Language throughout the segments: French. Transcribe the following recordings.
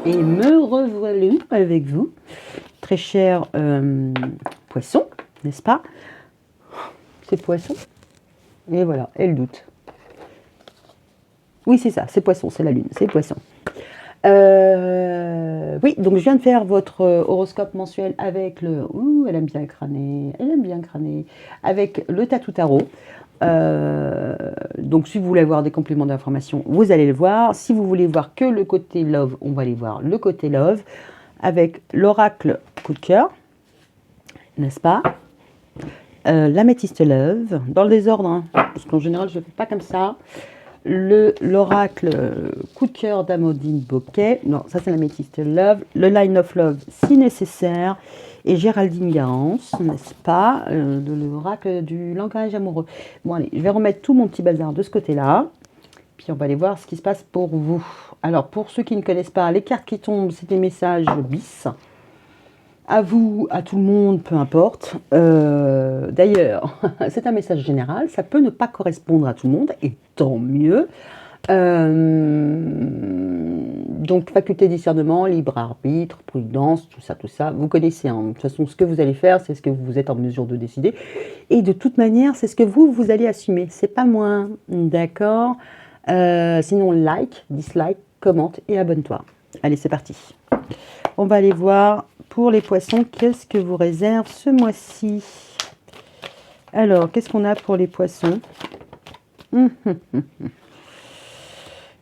Et me revoilà avec vous, très cher poisson, n'est-ce pas? C'est poisson. Et voilà, elle doute. Oui, c'est ça, c'est poisson, c'est la lune, c'est poisson. Oui, donc je viens de faire votre horoscope mensuel avec le... Ouh, elle aime bien crâner, elle aime bien crâner. Avec le Tatou Tarot. Donc si vous voulez avoir des compléments d'information, vous allez le voir. Si vous voulez voir que le côté love, on va aller voir le côté love. Avec l'oracle coup de cœur, n'est-ce pas? L'améthyste love, dans le désordre, hein, parce qu'en général je ne fais pas comme ça. L'oracle coup de cœur d'Amandine Boquet, non, ça c'est l'améthyste love. Le line of love si nécessaire. Et Géraldine Garance, n'est-ce pas, de l'oracle du langage amoureux. Bon allez, je vais remettre tout mon petit bazar de ce côté-là. Puis on va aller voir ce qui se passe pour vous. Alors pour ceux qui ne connaissent pas, les cartes qui tombent, c'est des messages bis. À vous, à tout le monde, peu importe. D'ailleurs, c'est un message général, ça peut ne pas correspondre à tout le monde, et tant mieux. Donc, faculté de discernement, libre arbitre, prudence, tout ça. Vous connaissez, hein. De toute façon, ce que vous allez faire, c'est ce que vous êtes en mesure de décider. Et de toute manière, c'est ce que vous allez assumer. C'est pas moi, d'accord? Sinon, like, dislike, commente et abonne-toi. Allez, c'est parti. On va aller voir pour les poissons, qu'est-ce que vous réserve ce mois-ci? Alors, qu'est-ce qu'on a pour les poissons?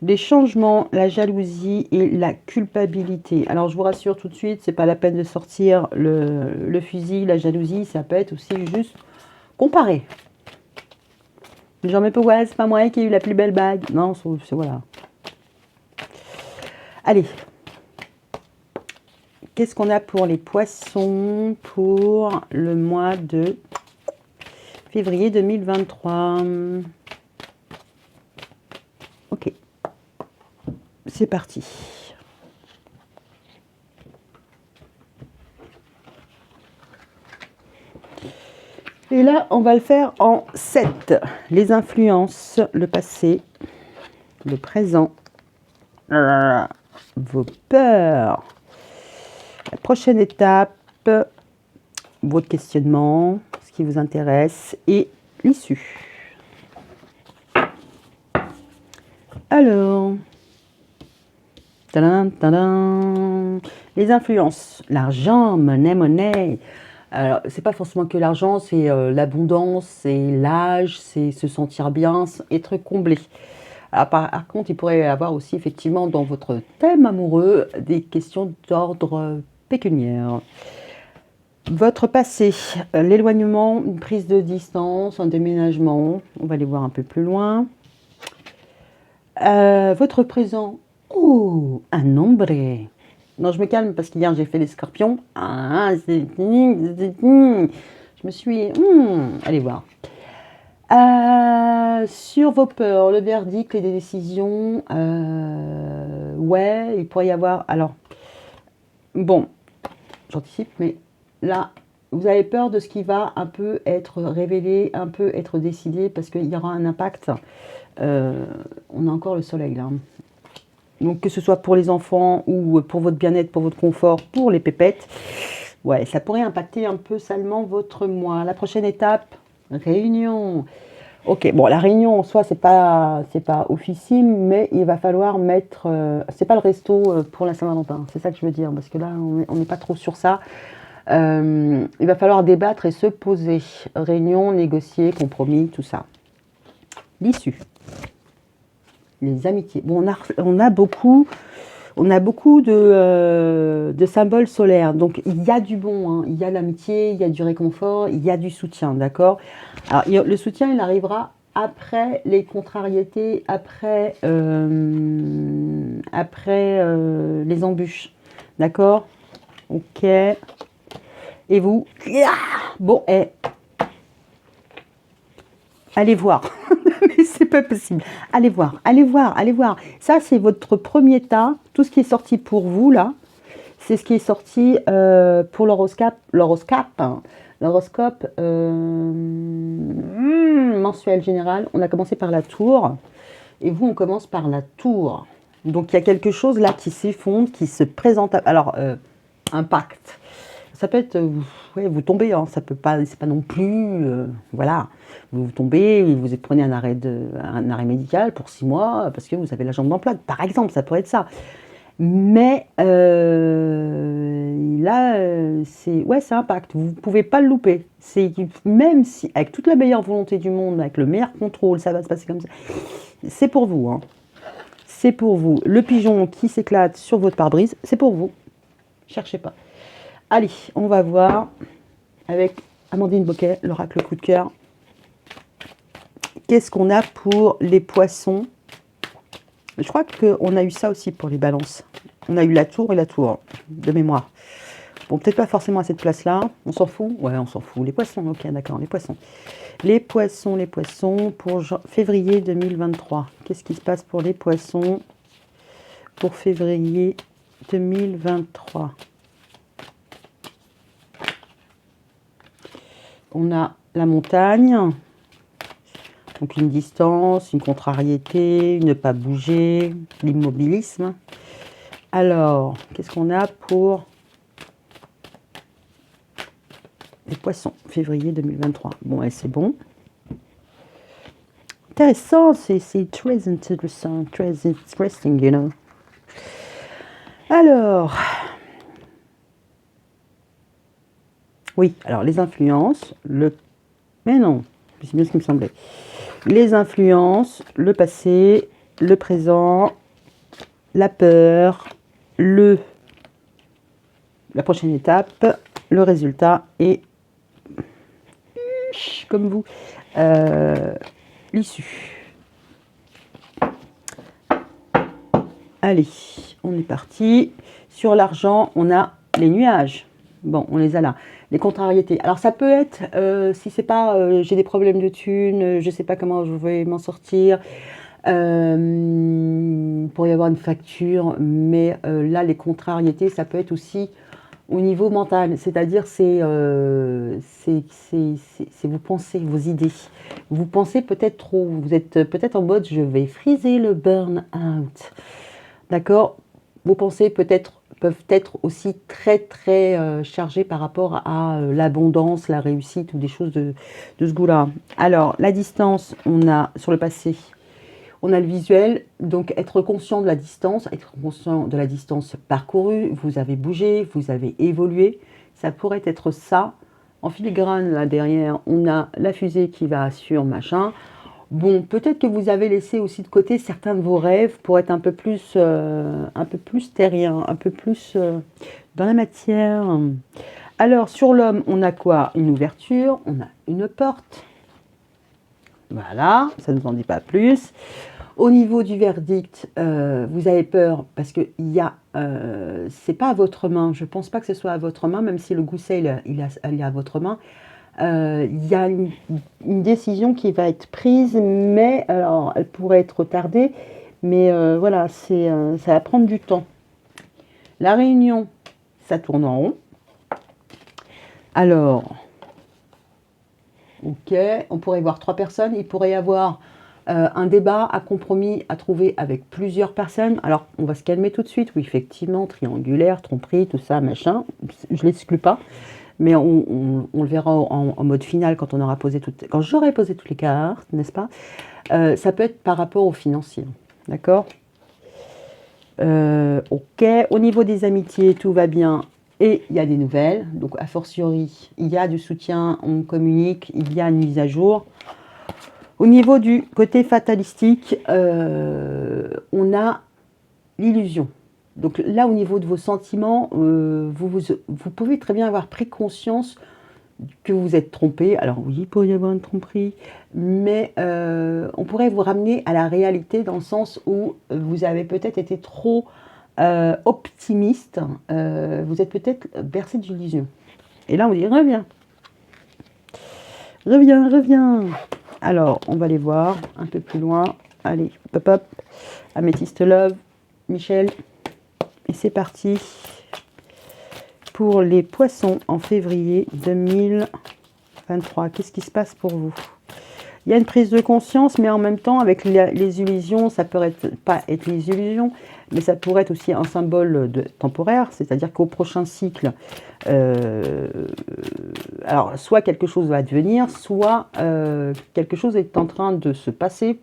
Les changements, la jalousie et la culpabilité. Alors, je vous rassure tout de suite, c'est pas la peine de sortir le fusil, la jalousie, ça peut être aussi juste comparer. Genre, mais pourquoi c'est pas moi qui ai eu la plus belle bague? Non, c'est voilà. Allez. Qu'est-ce qu'on a pour les poissons pour le mois de février 2023? Ok, c'est parti. Et là, on va le faire en 7. Les influences, le passé, le présent, vos peurs. La prochaine étape, votre questionnement, ce qui vous intéresse et l'issue. Alors, tadam, tadam. Les influences, l'argent, monnaie. Alors, c'est pas forcément que l'argent, c'est l'abondance, c'est l'âge, c'est se sentir bien, être comblé. Alors, par contre, il pourrait y avoir aussi effectivement dans votre thème amoureux des questions d'ordre pécuniaire. Votre passé, l'éloignement, une prise de distance, un déménagement, on va aller voir un peu plus loin. Votre présent, oh, un ombre. Non, je me calme parce qu'hier j'ai fait les scorpions. Je me suis... allez voir. Sur vos peurs, le verdict, les décisions, ouais, il pourrait y avoir... Alors, bon, j'anticipe, mais là, vous avez peur de ce qui va un peu être révélé, un peu être décidé, parce qu'il y aura un impact. On a encore le soleil, là. Donc, que ce soit pour les enfants ou pour votre bien-être, pour votre confort, pour les pépettes, ouais, ça pourrait impacter un peu salement votre mois. La prochaine étape, réunion. Ok, bon, la réunion en soi, c'est pas officime, mais il va falloir mettre... c'est pas le resto pour la Saint-Valentin, c'est ça que je veux dire, parce que là, on n'est pas trop sur ça. Il va falloir débattre et se poser. Réunion, négocier, compromis, tout ça. L'issue. Les amitiés. Bon, on a beaucoup de symboles solaires. Donc, il y a du bon, hein. Il y a l'amitié, il y a du réconfort, il y a du soutien, d'accord? Alors, le soutien, il arrivera après les contrariétés, après les embûches, d'accord? Ok. Et vous? Bon, allez voir. Mais c'est pas possible. Allez voir, allez voir, allez voir. Ça, c'est votre premier tas. Tout ce qui est sorti pour vous, là, c'est ce qui est sorti pour l'horoscope. L'horoscope mensuel général. On a commencé par la tour. Et vous, on commence par la tour. Donc, il y a quelque chose là qui s'effondre, qui se présente. Alors, impact. Ça peut être, ouais, vous tombez, hein, ça peut pas, c'est pas non plus, voilà, vous tombez, vous prenez un arrêt médical pour 6 mois parce que vous avez la jambe d'emploi, par exemple, ça pourrait être ça. Mais là, c'est ouais, ça impacte. Vous ne pouvez pas le louper. Même si, avec toute la meilleure volonté du monde, avec le meilleur contrôle, ça va se passer comme ça. C'est pour vous. Hein. C'est pour vous. Le pigeon qui s'éclate sur votre pare-brise, c'est pour vous. Cherchez pas. Allez, on va voir avec Amandine Boquet, l'oracle coup de cœur. Qu'est-ce qu'on a pour les poissons? Je crois qu'on a eu ça aussi pour les balances. On a eu la tour et la tour, de mémoire. Bon, peut-être pas forcément à cette place-là. On s'en fout? Ouais, on s'en fout. Les poissons, ok, d'accord, les poissons. Les poissons pour février 2023. Qu'est-ce qui se passe pour les poissons pour février 2023? On a la montagne. Donc une distance, une contrariété, ne pas bouger, l'immobilisme. Alors, qu'est-ce qu'on a pour les poissons, février 2023? Bon, c'est bon. Intéressant, c'est très intéressant, très interesting, you know. Alors, oui, alors les influences, mais non, c'est bien ce qui me semblait. Les influences, le passé, le présent, la peur, la prochaine étape, le résultat et, comme vous, l'issue. Allez, on est parti. Sur l'argent, on a les nuages. Bon, on les a là. Les contrariétés. Alors, ça peut être, si c'est pas j'ai des problèmes de thunes, je sais pas comment je vais m'en sortir, pour y avoir une facture, mais là, les contrariétés, ça peut être aussi au niveau mental. C'est-à-dire, c'est vous pensez, vos idées. Vous pensez peut-être trop. Vous êtes peut-être en mode, je vais friser le burn-out. D'accord? Vos pensées peuvent être aussi très très chargées par rapport à l'abondance, la réussite ou des choses de ce goût-là. Alors, la distance, on a sur le passé, on a le visuel, donc être conscient de la distance parcourue, vous avez bougé, vous avez évolué, ça pourrait être ça. En filigrane, là derrière, on a la fusée qui va sur machin. Bon, peut-être que vous avez laissé aussi de côté certains de vos rêves pour être un peu plus terrien, un peu plus dans la matière. Alors, sur l'homme, on a quoi? Une ouverture, on a une porte. Voilà, ça ne nous en dit pas plus. Au niveau du verdict, vous avez peur parce que c'est pas à votre main. Je pense pas que ce soit à votre main, même si le gousset il est à votre main. Il y a une décision qui va être prise, mais alors elle pourrait être retardée, mais voilà, ça va prendre du temps. La réunion, ça tourne en rond. Alors, ok, on pourrait y voir 3 personnes, il pourrait y avoir un débat, un compromis à trouver avec plusieurs personnes. Alors, on va se calmer tout de suite, oui, effectivement, triangulaire, tromperie, tout ça, machin, je ne l'exclus pas. Mais on le verra en mode final quand quand j'aurai posé toutes les cartes, n'est-ce pas? Ça peut être par rapport au financier, d'accord? Ok, au niveau des amitiés, tout va bien et il y a des nouvelles. Donc, a fortiori, il y a du soutien, on communique, il y a une mise à jour. Au niveau du côté fatalistique, on a l'illusion. Donc là, au niveau de vos sentiments, vous pouvez très bien avoir pris conscience que vous êtes trompé. Alors oui, il pourrait y avoir une tromperie, mais on pourrait vous ramener à la réalité dans le sens où vous avez peut-être été trop optimiste. Vous êtes peut-être bercé d'illusions. Et là, on dit reviens. Reviens, reviens. Alors, on va les voir un peu plus loin. Allez, hop, hop. Améthyste Love, Michel. Et c'est parti pour les poissons en février 2023. Qu'est-ce qui se passe pour vous? Il y a une prise de conscience, mais en même temps, avec les illusions, ça peut être, pas être les illusions, mais ça pourrait être aussi un symbole temporaire, c'est-à-dire qu'au prochain cycle, alors soit quelque chose va advenir, soit quelque chose est en train de se passer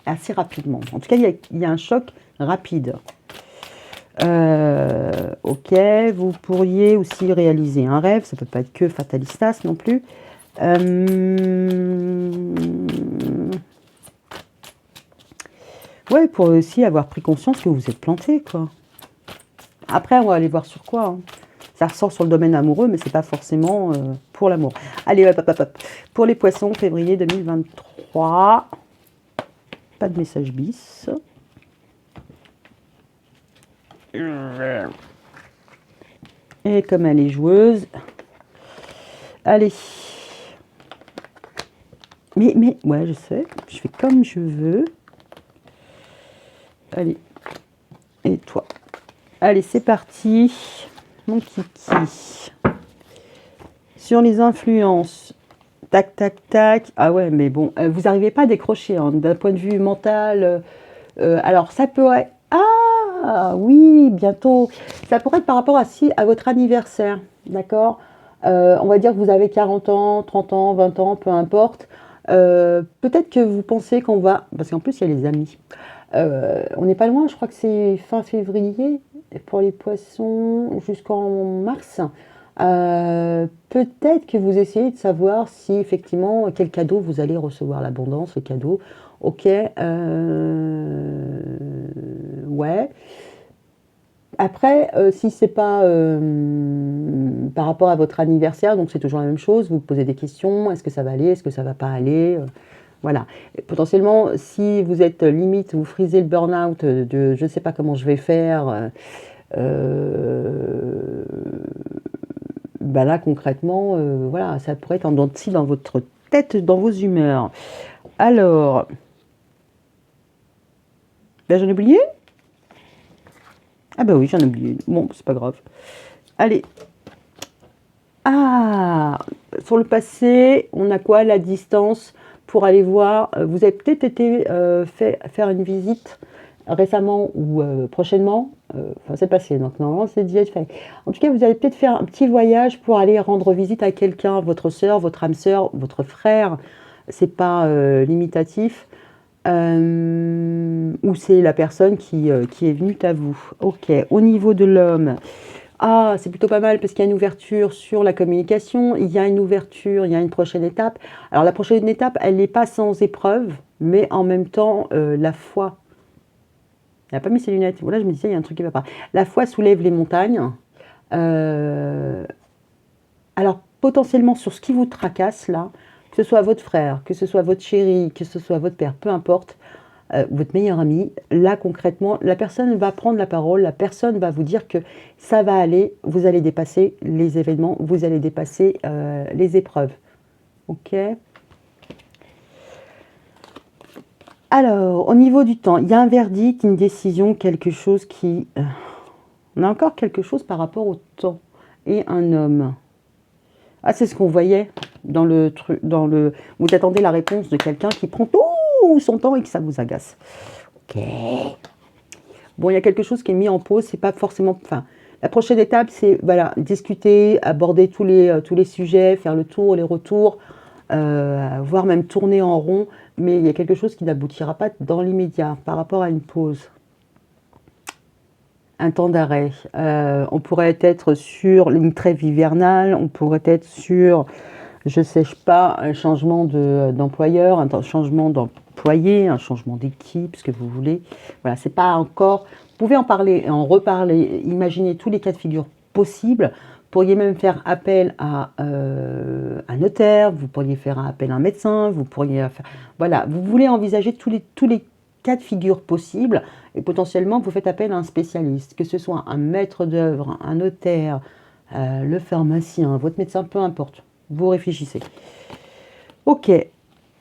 assez rapidement. En tout cas, il y a un choc rapide. Ok, vous pourriez aussi réaliser un rêve, ça peut pas être que fatalistas non plus. Ouais, pour aussi avoir pris conscience que vous êtes planté, quoi. Après, on va aller voir sur quoi. Hein. Ça ressort sur le domaine amoureux, mais c'est pas forcément pour l'amour. Allez, hop, hop, hop, hop. Pour les poissons, février 2023. Pas de message bis. Et comme elle est joueuse. Allez. Mais, ouais, je sais. Je fais comme je veux. Allez. Et toi. Allez, c'est parti. Mon kiki. Sur les influences. Tac, tac, tac. Ah ouais, mais bon, vous n'arrivez pas à décrocher hein, d'un point de vue mental. Alors, ça pourrait... Ah oui, bientôt. Ça pourrait être par rapport à votre anniversaire, d'accord. On va dire que vous avez 40 ans, 30 ans, 20 ans, peu importe. Peut-être que vous pensez qu'on va... Parce qu'en plus, il y a les amis. On n'est pas loin, je crois que c'est fin février pour les poissons jusqu'en mars. Peut-être que vous essayez de savoir si effectivement quel cadeau vous allez recevoir, l'abondance, le cadeau. Ok, ouais. Après, si c'est pas par rapport à votre anniversaire, donc c'est toujours la même chose, vous posez des questions, est-ce que ça va aller, est-ce que ça va pas aller, voilà. Et potentiellement, si vous êtes limite, vous frisez le burn-out de je ne sais pas comment je vais faire, bah là concrètement, voilà, ça pourrait être en dents de scie dans votre tête, dans vos humeurs. Alors, là j'en ai oublié? Ah bah oui, j'en ai oublié. Bon, c'est pas grave. Allez. Ah, sur le passé, on a quoi? La distance pour aller voir. Vous avez peut-être été faire une visite récemment ou prochainement. Enfin, c'est passé, donc normalement c'est déjà fait. En tout cas, vous allez peut-être faire un petit voyage pour aller rendre visite à quelqu'un, votre soeur, votre âme sœur, votre frère. C'est pas limitatif. Ou c'est la personne qui est venue à vous. Ok, au niveau de l'homme, ah, c'est plutôt pas mal parce qu'il y a une ouverture sur la communication, il y a une ouverture, il y a une prochaine étape. Alors la prochaine étape, elle n'est pas sans épreuve, mais en même temps, la foi. Elle n'a pas mis ses lunettes. Voilà, je me disais, il y a un truc qui ne va pas. La foi soulève les montagnes. Alors potentiellement sur ce qui vous tracasse là, que ce soit votre frère, que ce soit votre chéri, que ce soit votre père, peu importe, votre meilleur ami, là concrètement, la personne va prendre la parole, la personne va vous dire que ça va aller, vous allez dépasser les événements, vous allez dépasser les épreuves. Ok. Alors, au niveau du temps, il y a un verdict, une décision, quelque chose qui... on a encore quelque chose par rapport au temps. Et un homme. Ah, c'est ce qu'on voyait dans le truc, vous attendez la réponse de quelqu'un qui prend tout son temps et que ça vous agace. Ok. Bon, il y a quelque chose qui est mis en pause, c'est pas forcément... Enfin, la prochaine étape, c'est voilà, discuter, aborder tous les sujets, faire le tour, les retours, voire même tourner en rond, mais il y a quelque chose qui n'aboutira pas dans l'immédiat par rapport à une pause. Un temps d'arrêt. On pourrait être sur une trêve hivernale, on pourrait être sur, je ne sais pas, un changement d'employeur, un changement d'employé, un changement d'équipe, ce que vous voulez. Voilà, c'est pas encore... Vous pouvez en parler, en reparler, imaginer tous les cas de figure possibles. Vous pourriez même faire appel à un notaire, vous pourriez faire appel à un médecin, vous pourriez faire... Voilà, vous voulez envisager tous les cas de figure possibles et potentiellement vous faites appel à un spécialiste, que ce soit un maître d'œuvre, un notaire, le pharmacien, votre médecin, peu importe. Vous réfléchissez. Ok,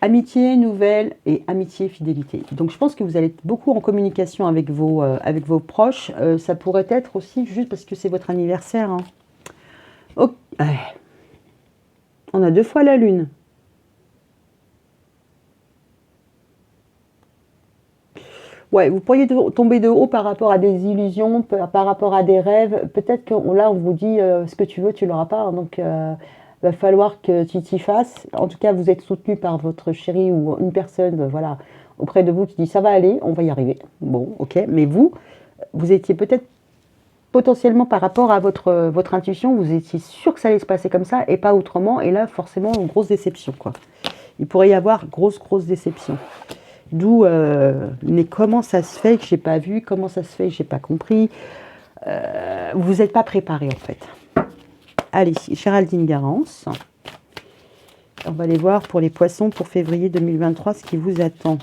amitié, nouvelle et amitié, fidélité. Donc je pense que vous allez être beaucoup en communication avec vos proches. Ça pourrait être aussi juste parce que c'est votre anniversaire. Hein. Okay. On a 2 fois la lune. Ouais, vous pourriez tomber de haut par rapport à des illusions, par rapport à des rêves. Peut-être que là, on vous dit ce que tu veux, tu l'auras pas, hein, donc va falloir que tu t'y fasses. En tout cas, vous êtes soutenu par votre chéri ou une personne, voilà, auprès de vous qui dit ça va aller, on va y arriver. Bon, ok, mais vous étiez peut-être potentiellement par rapport à votre intuition, vous étiez sûr que ça allait se passer comme ça et pas autrement. Et là, forcément, une grosse déception, quoi. Il pourrait y avoir grosse déception. D'où, mais comment ça se fait que j'ai pas vu, comment ça se fait que j'ai pas compris. Vous n'êtes pas préparé en fait. Allez, Géraldine Garance. On va aller voir pour les poissons pour février 2023 ce qui vous attend.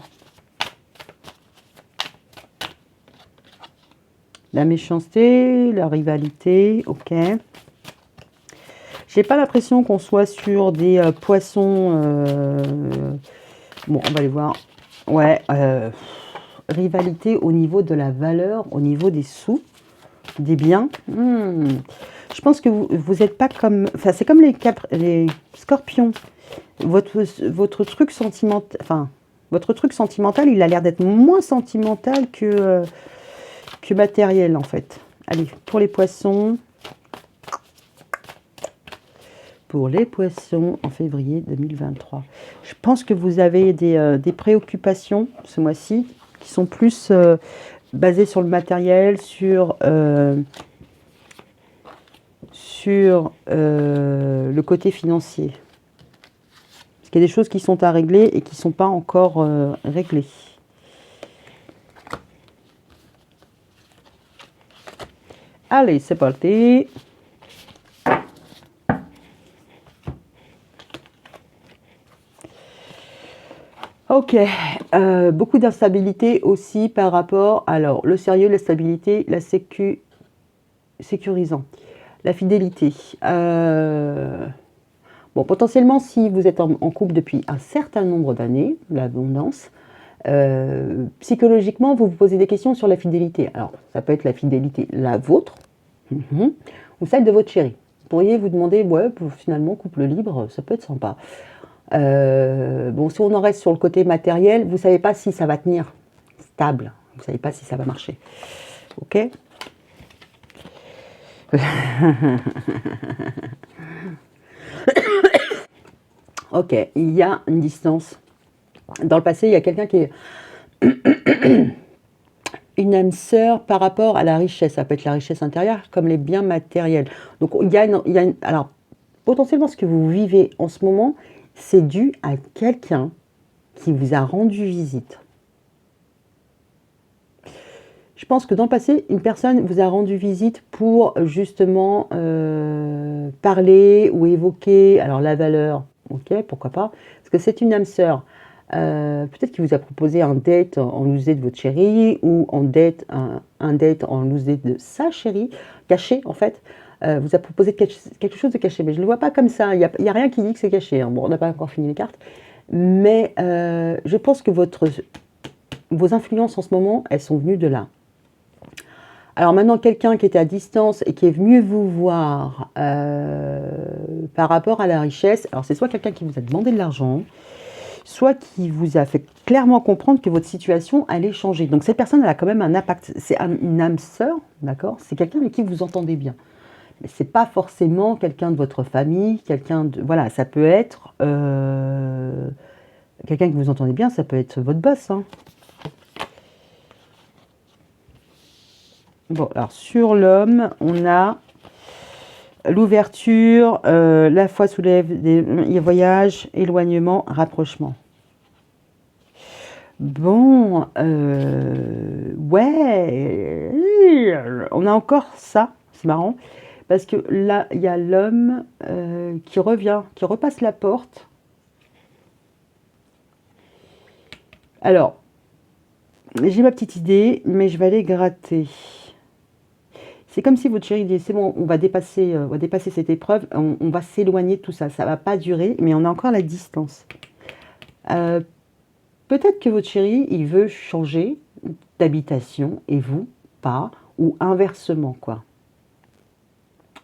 La méchanceté, la rivalité, ok. J'ai pas l'impression qu'on soit sur des poissons. Bon, on va aller voir. Ouais, rivalité au niveau de la valeur, au niveau des sous, des biens. Je pense que vous n'êtes pas comme... Enfin, c'est comme les scorpions. Votre truc sentimental... Enfin, votre truc sentimental, il a l'air d'être moins sentimental que matériel, en fait. Allez, pour les poissons... Pour les poissons en février 2023. Je pense que vous avez des préoccupations ce mois-ci qui sont plus basées sur le matériel, sur le côté financier. Parce qu'il y a des choses qui sont à régler et qui ne sont pas encore réglées. Allez, c'est parti. Ok, beaucoup d'instabilité aussi par rapport, alors le sérieux, la stabilité, la sécurisant, la fidélité. Bon, potentiellement, si vous êtes en couple depuis un certain nombre d'années, l'abondance, psychologiquement, vous vous posez des questions sur la fidélité. Alors, ça peut être la fidélité, la vôtre, ou celle de votre chéri. Vous pourriez vous demander, ouais, finalement, couple libre, ça peut être sympa. Bon, si on en reste sur le côté matériel, vous ne savez pas si ça va tenir stable. Vous ne savez pas si ça va marcher. Ok. Ok, il y a une distance. Dans le passé, il y a quelqu'un qui est une âme sœur par rapport à la richesse. Ça peut être la richesse intérieure comme les biens matériels. Donc, alors, potentiellement, ce que vous vivez en ce moment, c'est dû à quelqu'un qui vous a rendu visite. Je pense que dans le passé, une personne vous a rendu visite pour justement parler ou évoquer, alors la valeur, ok, pourquoi pas, parce que c'est une âme sœur. Peut-être qu'il vous a proposé un date en loose date de votre chérie ou un date en loose date de sa chérie, caché en fait. Vous a proposé quelque chose de caché, mais je ne le vois pas comme ça. Il n'y a rien qui dit que c'est caché. Hein. Bon, on n'a pas encore fini les cartes. Mais je pense que vos influences en ce moment, elles sont venues de là. Alors maintenant, quelqu'un qui était à distance et qui est venu vous voir par rapport à la richesse, alors c'est soit quelqu'un qui vous a demandé de l'argent, soit qui vous a fait clairement comprendre que votre situation allait changer. Donc cette personne, elle a quand même un impact. C'est une âme sœur, d'accord? C'est quelqu'un avec qui vous entendez bien. Mais c'est pas forcément quelqu'un de votre famille, quelqu'un de... Voilà, ça peut être... quelqu'un que vous entendez bien, ça peut être votre boss, hein. Bon, alors sur l'homme, on a l'ouverture, la foi soulève des voyages, éloignement, rapprochement. Bon, ouais, on a encore ça, c'est marrant, parce que là, il y a l'homme qui revient, qui repasse la porte. Alors, j'ai ma petite idée, mais je vais aller gratter. C'est comme si votre chéri dit, c'est bon, on va dépasser cette épreuve, on va s'éloigner de tout ça. Ça ne va pas durer, mais on a encore la distance. Peut-être que votre chéri, il veut changer d'habitation et vous, pas, ou inversement, quoi.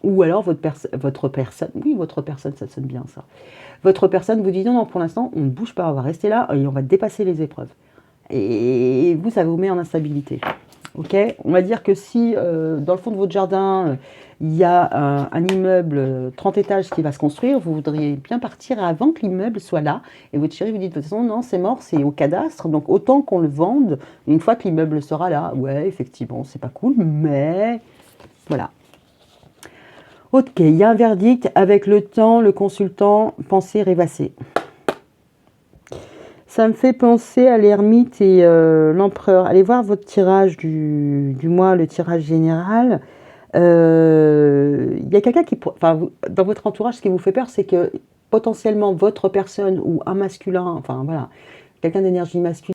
Ou alors votre personne, oui, votre personne, ça sonne bien ça. Votre personne vous dit, non, pour l'instant, on ne bouge pas, on va rester là et on va dépasser les épreuves. et vous, ça vous met en instabilité. Ok, on va dire que si dans le fond de votre jardin, il y a un immeuble 30 étages qui va se construire, vous voudriez bien partir avant que l'immeuble soit là. Et votre chéri vous dit de toute façon, non, c'est mort, c'est au cadastre, donc autant qu'on le vende une fois que l'immeuble sera là. Ouais, effectivement, c'est pas cool, mais voilà. Ok, il y a un verdict avec le temps, le consultant, penser, rêvasser. Ça me fait penser à l'ermite et l'empereur. Allez voir votre tirage du mois, le tirage général. Il y a quelqu'un qui, enfin, dans votre entourage, ce qui vous fait peur, c'est que potentiellement votre personne ou un masculin, enfin voilà, quelqu'un d'énergie masculine,